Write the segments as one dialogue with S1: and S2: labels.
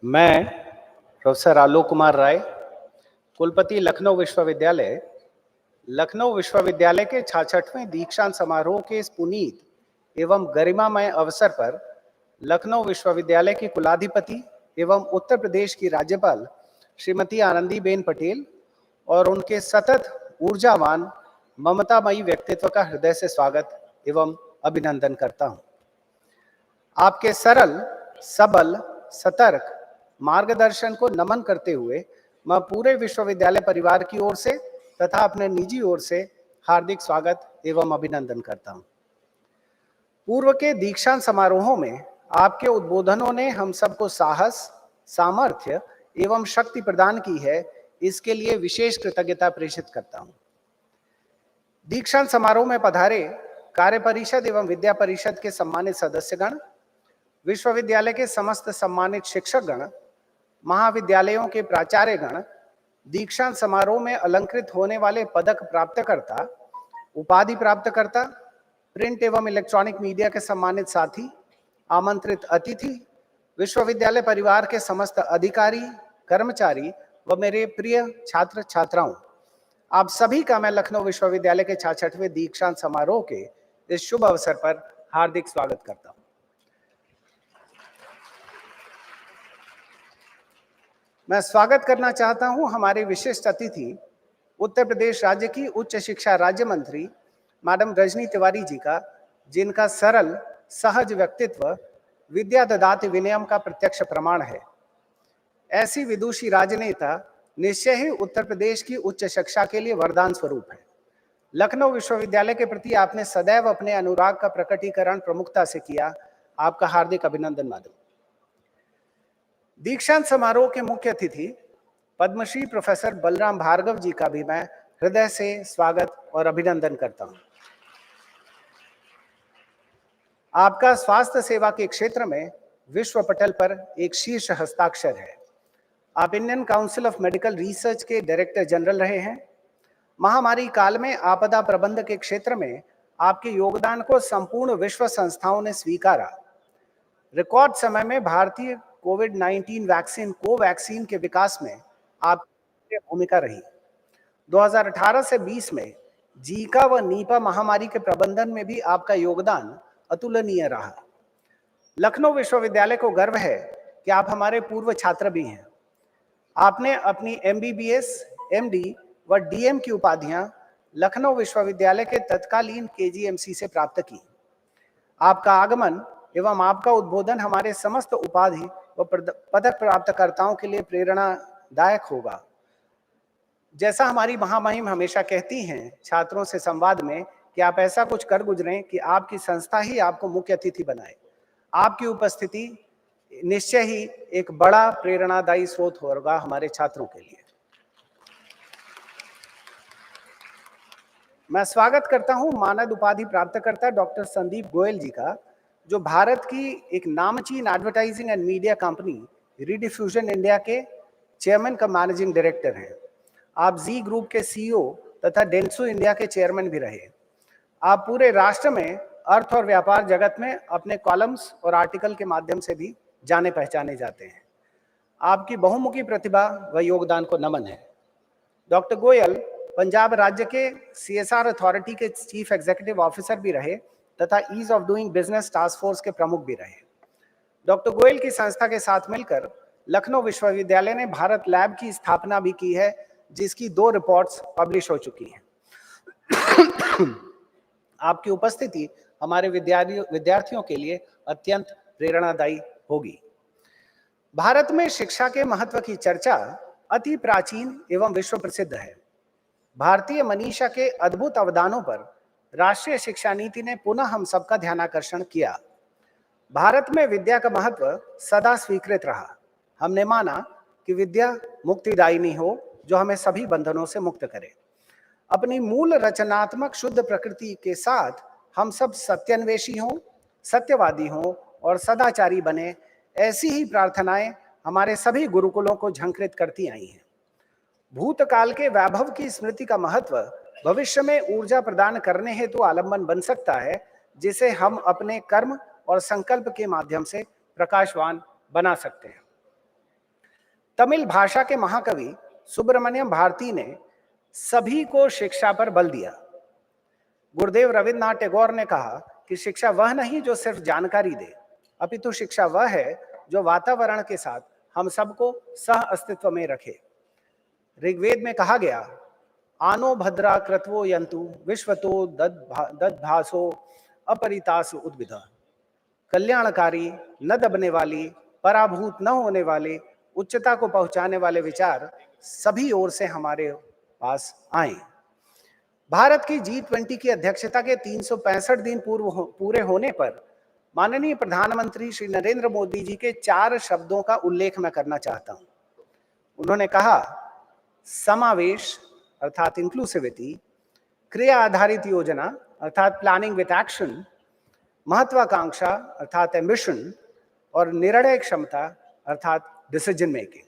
S1: मैं प्रोफेसर आलोक कुमार राय, कुलपति लखनऊ विश्वविद्यालय, लखनऊ विश्वविद्यालय के 66वें दीक्षांत समारोह के इस पुनीत एवं गरिमामय अवसर पर लखनऊ विश्वविद्यालय की कुलाधिपति एवं उत्तर प्रदेश की राज्यपाल श्रीमती आनंदीबेन पटेल और उनके सतत ऊर्जावान ममतामयी व्यक्तित्व का हृदय से स्वागत एवं अभिनंदन करता हूं। आपके सरल, सबल, सतर्क मार्गदर्शन को नमन करते हुए मैं पूरे विश्वविद्यालय परिवार की ओर से तथा अपने निजी ओर से हार्दिक स्वागत एवं अभिनंदन करता हूं। पूर्व के दीक्षांत समारोहों में आपके उद्बोधनों ने हम सबको साहस, सामर्थ्य एवं शक्ति प्रदान की है, इसके लिए विशेष कृतज्ञता प्रेषित करता हूं। दीक्षांत समारोह में पधारे कार्य परिषद एवं विद्या परिषद के सम्मानित सदस्यगण, विश्वविद्यालय के समस्त सम्मानित शिक्षकगण, महाविद्यालयों के प्राचार्यगण, दीक्षांत समारोह में अलंकृत होने वाले पदक प्राप्तकर्ता, उपाधि प्राप्तकर्ता, प्रिंट एवं इलेक्ट्रॉनिक मीडिया के सम्मानित साथी, आमंत्रित अतिथि, विश्वविद्यालय परिवार के समस्त अधिकारी, कर्मचारी व मेरे प्रिय छात्र छात्राओं, आप सभी का मैं लखनऊ विश्वविद्यालय के 66वें दीक्षांत समारोह के इस शुभ अवसर पर हार्दिक स्वागत करता हूं। मैं स्वागत करना चाहता हूं हमारे विशिष्ट अतिथि, उत्तर प्रदेश राज्य की उच्च शिक्षा राज्य मंत्री मैडम रजनी तिवारी जी का, जिनका सरल सहज व्यक्तित्व विद्या ददाति विनयम का प्रत्यक्ष प्रमाण है। ऐसी विदुषी राजनेता निश्चय ही उत्तर प्रदेश की उच्च शिक्षा के लिए वरदान स्वरूप है। लखनऊ विश्वविद्यालय के प्रति आपने सदैव अपने अनुराग का प्रकटीकरण प्रमुखता से किया। आपका हार्दिक अभिनंदन मैडम। दीक्षांत समारोह के मुख्य अतिथि पद्मश्री प्रोफेसर बलराम भार्गव जी का भी मैं हृदय से स्वागत और अभिनंदन करता हूं। आपका स्वास्थ्य सेवा के क्षेत्र में विश्व पटल पर एक शीर्ष हस्ताक्षर है। आप Indian council of medical research के डायरेक्टर जनरल रहे हैं। महामारी काल में आपदा प्रबंधन के क्षेत्र में आपके योगदान को संपूर्ण विश्व संस्थाओं ने स्वीकारा। रिकॉर्ड समय में भारतीय कोविड-19 वैक्सीन कोवैक्सीन के विकास में आपकी भूमिका रही। 2018 से 20 में जीका व नीपा महामारी के प्रबंधन में भी आपका योगदान अतुलनीय रहा। लखनऊ विश्वविद्यालय को गर्व है कि आप हमारे पूर्व छात्र भी हैं। आपने अपनी MBBS, MD व DM की उपाधियां लखनऊ विश्वविद्यालय के तत्कालीन KGMC से प्राप्त की। आपका आगमन एवं आपका उद्बोधन हमारे समस्त उपाधि व पदक प्राप्तकर्ताओं के लिए प्रेरणादायक होगा। जैसा हमारी महामहिम हमेशा कहती हैं छात्रों से संवाद में कि आप ऐसा कुछ कर गुजरें कि आपकी संस्था ही आपको मुख्य अतिथि बनाए। आपकी उपस्थिति निश्चय ही एक बड़ा प्रेरणादायी स्रोत होगा हमारे छात्रों के लिए। मैं स्वागत करता हूं मानद उपाधि प्राप्तकर्ता डॉक्टर संदीप गोयल जी का, जो भारत की एक नामचीन advertising and media company Rediffusion India के चेयरमैन का मैनेजिंग डायरेक्टर हैं। आप जी ग्रुप के CEO तथा डेंसो इंडिया के चेयरमैन भी रहे। आप पूरे राष्ट्र में अर्थ और व्यापार जगत में अपने कॉलम्स और आर्टिकल के माध्यम से भी जाने पहचाने जाते हैं। आपकी बहुमुखी प्रतिभा व योगदान को नमन है। डॉक्टर गोयल पंजाब राज्य के CSR अथॉरिटी के चीफ एग्जीक्यूटिव ऑफिसर भी रहे तथा ease of doing business task force के प्रमुख भी रहे। डॉक्टर गोयल की संस्था के साथ मिलकर लखनऊ विश्वविद्यालय ने भारत लैब की स्थापना भी की है, जिसकी 2 रिपोर्ट्स पब्लिश हो चुकी हैं। आपकी उपस्थिति हमारे विद्यार्थियों के लिए अत्यंत प्रेरणादायी होगी। भारत में शिक्षा के महत्व की चर्चा अति प्राचीन एवं विश्व प्रसिद्ध है। भारतीय मनीषा के अद्भुत अवदानों पर राष्ट्रीय शिक्षा नीति ने पुनः हम सबका ध्यानाकर्षण किया। भारत में विद्या का महत्व सदा स्वीकृत रहा। हमने माना कि विद्या मुक्तिदायिनी हो, जो हमें सभी बंधनों से मुक्त करे। अपनी मूल रचनात्मक शुद्ध प्रकृति के साथ हम सब सत्यान्वेषी हों, सत्यवादी हों और सदाचारी बने, ऐसी ही प्रार्थनाएं हमारे सभी गुरुकुलों को झंकृत करती आई हैं। भूतकाल के वैभव की स्मृति का महत्व भविष्य में ऊर्जा प्रदान करने हेतु आलंबन बन सकता है, जिसे हम अपने कर्म और संकल्प के माध्यम से प्रकाशवान बना सकते हैं। तमिल भाषा के महाकवि सुब्रमण्यम भारती ने सभी को शिक्षा पर बल दिया। गुरुदेव रविन्द्रनाथ टैगोर ने कहा कि शिक्षा वह नहीं जो सिर्फ जानकारी दे, अपितु शिक्षा वह है जो वातावरण के साथ हम सबको सह अस्तित्व में रखे। ऋग्वेद में कहा गया, आनो भद्रा कृतवो यंतु विश्वतो दद्भासो अपरितास उद्भिद। कल्याणकारी, न दबने वाली, पराभूत न होने वाले, उच्चता को पहुंचाने वाले विचार सभी ओर से हमारे पास आए। भारत की G20 की अध्यक्षता के 365 दिन पूरे होने पर माननीय प्रधानमंत्री श्री नरेंद्र मोदी जी के 4 शब्दों का उल्लेख मैं करना चाहता हूं। उन्होंने कहा, समावेश अर्थात इंक्लूसिविटी, क्रिया आधारित योजना अर्थात प्लानिंग विथ एक्शन, महत्वाकांक्षा अर्थात एम्बिशन और निर्णय क्षमता अर्थात डिसीजन मेकिंग।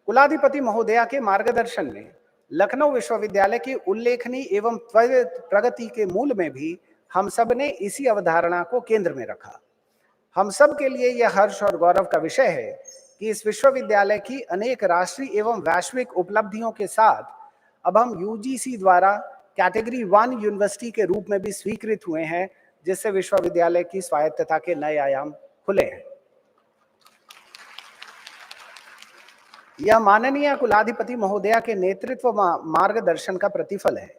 S1: कुलाधिपति महोदया के मार्गदर्शन में लखनऊ विश्वविद्यालय की उल्लेखनीय एवं त्वरित प्रगति के मूल में भी हम सब ने इसी अवधारणा को केंद्र में रखा। हम सब के लिए यह हर्ष और गौरव का विषय है कि इस विश्वविद्यालय की अनेक राष्ट्रीय एवं वैश्विक उपलब्धियों के साथ अब हम यूजीसी द्वारा कैटेगरी 1 यूनिवर्सिटी के रूप में भी स्वीकृत हुए हैं, जिससे विश्वविद्यालय की स्वायत्तता के नए आयाम खुले हैं। यह माननीय कुलाधिपति महोदया के नेतृत्व मार्गदर्शन का प्रतिफल है।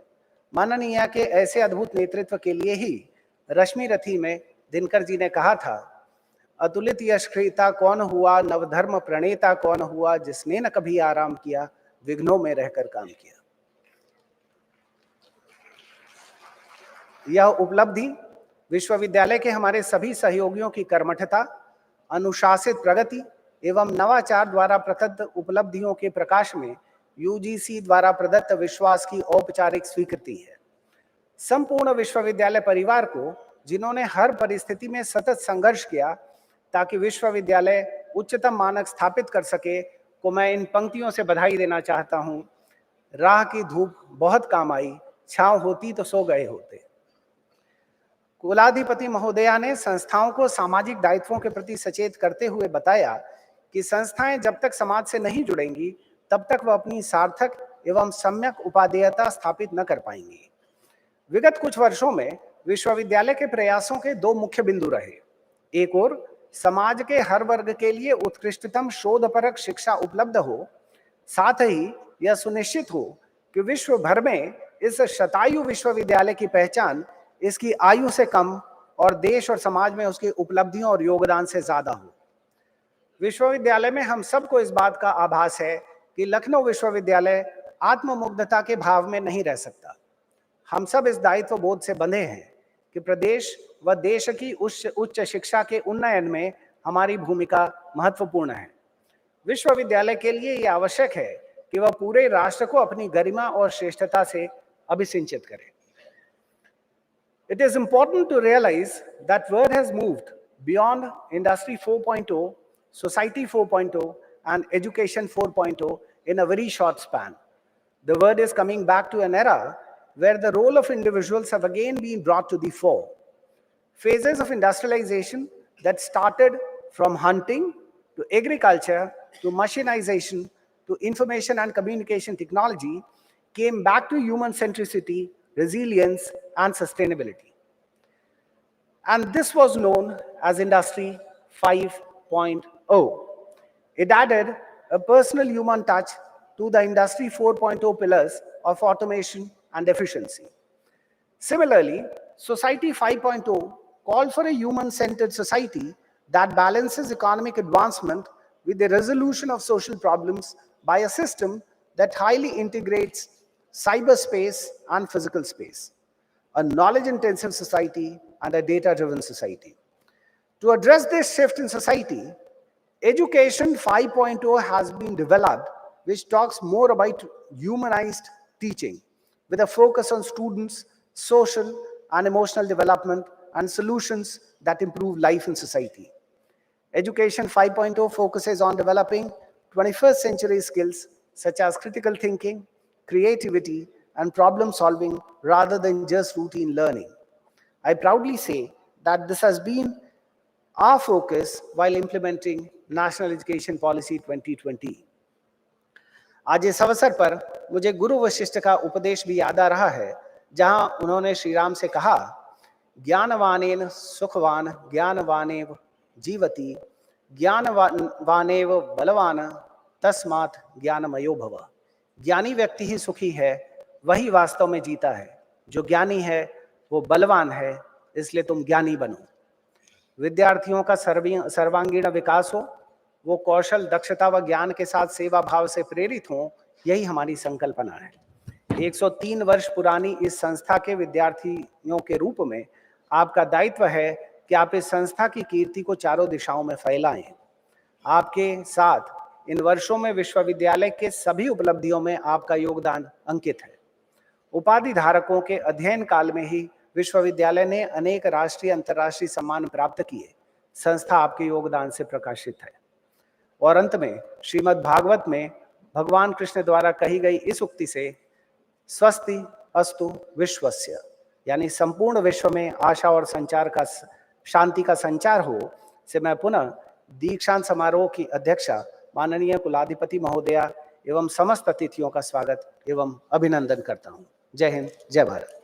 S1: माननीय के ऐसे अद्भुत नेतृत्व के लिए ही रश्मि रथी में दिनकर जी ने कहा था, अतुलित यश क्रेता कौन हुआ, नवधर्म प्रणेता कौन हुआ, जिसने न कभी आराम किया, विघ्नों में रहकर काम किया। यह उपलब्धि विश्वविद्यालय के हमारे सभी सहयोगियों की कर्मठता, अनुशासित प्रगति एवं नवाचार द्वारा प्रदत्त उपलब्धियों के प्रकाश में यूजीसी द्वारा प्रदत्त विश्वास की औपचारिक स्वीकृति है। संपूर्ण विश्वविद्यालय परिवार को, जिन्होंने हर परिस्थिति में सतत संघर्ष किया ताकि विश्वविद्यालय उच्चतम मानक स्थापित कर सके, को मैं इन पंक्तियों से बधाई देना चाहता हूं। राह की धूप बहुत काम आई, छांव होती तो सो गए होते। कुलाधिपति महोदया ने संस्थाओं को सामाजिक दायित्वों के प्रति सचेत करते हुए बताया कि संस्थाएं जब तक समाज से नहीं जुड़ेंगी तब तक वह अपनी सार्थक एवं सम्यक उपादेयता स्थापित न कर पाएंगी। विगत कुछ वर्षों में विश्वविद्यालय के प्रयासों के 2 मुख्य बिंदु रहे। एक ओर समाज के हर वर्ग के लिए उत्कृष्टतम शोधपरक शिक्षा उपलब्ध हो, साथ ही यह सुनिश्चित हो कि विश्व भर में इस शतायु विश्वविद्यालय की पहचान इसकी आयु से कम और देश और समाज में उसकी उपलब्धियों और योगदान से ज्यादा हो। विश्वविद्यालय में हम सबको इस बात का आभास है कि लखनऊ विश्वविद्यालय आत्ममुग्धता के भाव में नहीं रह सकता। हम सब इस दायित्व बोध से बंधे हैं कि प्रदेश व देश की उच्च शिक्षा के उन्नयन में हमारी भूमिका महत्वपूर्ण है। विश्वविद्यालय के लिए यह आवश्यक है कि वह पूरे राष्ट्र को अपनी गरिमा और श्रेष्ठता से अभिसिंचित करे। It is important to realize that word has moved beyond Industry 4.0, Society 4.0 and Education 4.0 in a very short span. The word is coming back to an era where the role of individuals have again been brought to the fore. Phases of industrialization that started from hunting to agriculture to machinization to information and communication technology came back to human centricity, resilience, and sustainability. And this was known as Industry 5.0. It added a personal human touch to the Industry 4.0 pillars of automation and efficiency. Similarly, Society 5.0 called for a human-centered society that balances economic advancement with the resolution of social problems by a system that highly integrates cyberspace and physical space, a knowledge-intensive society and a data-driven society. To address this shift in society, Education 5.0 has been developed, which talks more about humanized teaching with a focus on students' social and emotional development and solutions that improve life in society. Education 5.0 focuses on developing 21st century skills such as critical thinking, creativity, and problem solving rather than just routine learning. I proudly say that this has been our focus while implementing National Education Policy 2020. आज इस अवसर पर मुझे गुरु वशिष्ठ का उपदेश भी याद आ रहा है, जहां उन्होंने श्री राम से कहा, ज्ञानवानेन सुखवान ज्ञानवानेव जीवति ज्ञानवानेव बलवान तस्मात् ज्ञानमयो भव। ज्ञानी व्यक्ति ही सुखी है, वही वास्तव में जीता है। जो ज्ञानी है वो बलवान है, इसलिए तुम ज्ञानी बनो। विद्यार्थियों का सर्वांगीण विकास हो, वो कौशल, दक्षता व ज्ञान के साथ सेवा भाव से प्रेरित हो, यही हमारी संकल्पना है। 103 वर्ष पुरानी इस संस्था के विद्यार्थियों के रूप में आपका दायित्व है कि आप इस संस्था की कीर्ति को चारों दिशाओं में फैलाएं। आपके साथ इन वर्षों में विश्वविद्यालय के सभी उपलब्धियों में आपका योगदान अंकित है। उपाधि धारकों के अध्ययन काल में ही विश्वविद्यालय ने अनेक राष्ट्रीय अंतर्राष्ट्रीय सम्मान प्राप्त किए। संस्था आपके योगदान से प्रकाशित है। और अंत में श्रीमद् भागवत में भगवान कृष्ण द्वारा कही गई इस उक्ति से स्वस्ति अस्तु विश्वस्य, यानी संपूर्ण विश्व में आशा और संचार का शांति का संचार हो, से मैं पुनः दीक्षांत समारोह की अध्यक्षा माननीय कुलाधिपति महोदया एवं समस्त अतिथियों का स्वागत एवं अभिनंदन करता हूं। जय हिंद, जय भारत।